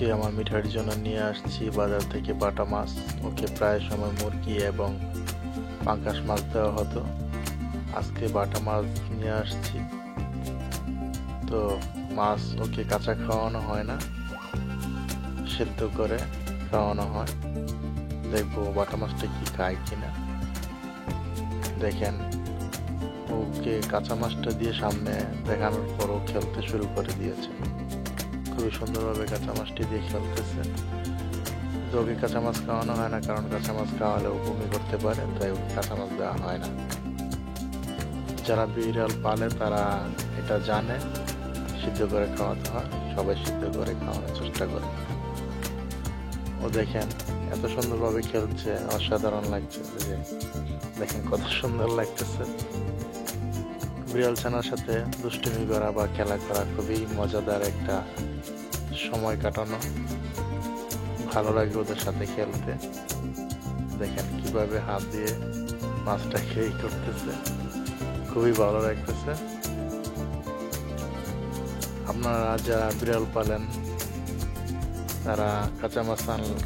আজকে আমার মিঠাইয়ের জন্য নিয়ে আসছি বাজার থেকে বাটা মাছ। ওকে প্রায় সময় মুরগি এবং পাঙ্গাস মাছ দেওয়া হতো, আজকে বাটা মাছ নিয়ে আসছি। তো মাছ ওকে কাঁচা খাওয়ানো হয় না, সেদ্ধ করে খাওয়ানো হয়। দেখবো বাটা মাছটা কি খায় কিনা। দেখেন, ওকে কাঁচা মাছটা দিয়ে সামনে দেখানোর পর ও খেলতে শুরু করে দিয়েছে। খুবই সুন্দরভাবে কাঁচা মাছটি দিয়ে খেলতেছে। ওকে কাঁচা মাছ খাওয়ানো হয় না, কারণ কাঁচা মাছ খাওয়ালে ও বমি করতে পারে, তাই ওকে কাঁচা মাছ দেওয়া হয় না। যারা বিড়াল পালে তারা এটা জানে, সিদ্ধ করে খাওয়াতে হয়। সবাই সিদ্ধ করে খাওয়ানোর চেষ্টা করে। ও দেখেন এত সুন্দরভাবে খেলছে, অসাধারণ লাগছে। যে দেখেন কত সুন্দর লাগতেছে। বিড়াল ছানার সাথে দুষ্টুমি করা বা খেলা করা খুবই মজাদার একটা সময় কাটানো। ভালো লাগে ওদের সাথে খেলতে। দেখেন কিভাবে হাত দিয়ে মাছটা খেয়ে করতেছে, খুবই ভালো লাগতেছে। আপনারা যারা বিড়াল পালেন তারা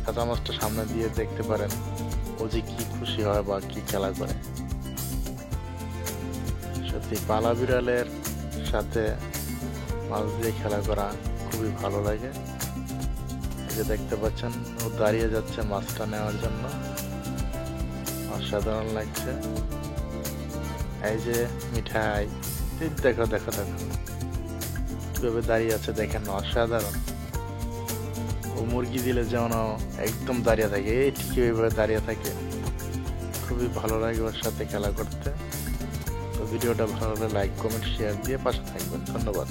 কাঁচা মাছটা সামনে দিয়ে দেখতে পারেন ও যে কি খুশি হয় বা কি খেলা করে। সত্যি পালা বিড়ালের সাথে মাছ দিয়ে খেলা করা খুবই ভালো লাগে। এই যে দেখতে পাচ্ছেন ও দাঁড়িয়ে যাচ্ছে মাছটা নেওয়ার জন্য, অসাধারণ লাগছে। এই যে মিঠাই, দেখো দেখো দেখো কিভাবে দাঁড়িয়ে আছে, দেখেন অসাধারণ। ও মুরগি দিলে যেমন একদম দাঁড়িয়ে থাকে, এই ঠিক এইভাবে দাঁড়িয়ে থাকে। খুবই ভালো লাগে ওর সাথে খেলা করতে। তো ভিডিওটা ভালো লাগলে লাইক, কমেন্ট, শেয়ার দিয়ে পাশে থাকবেন। ধন্যবাদ।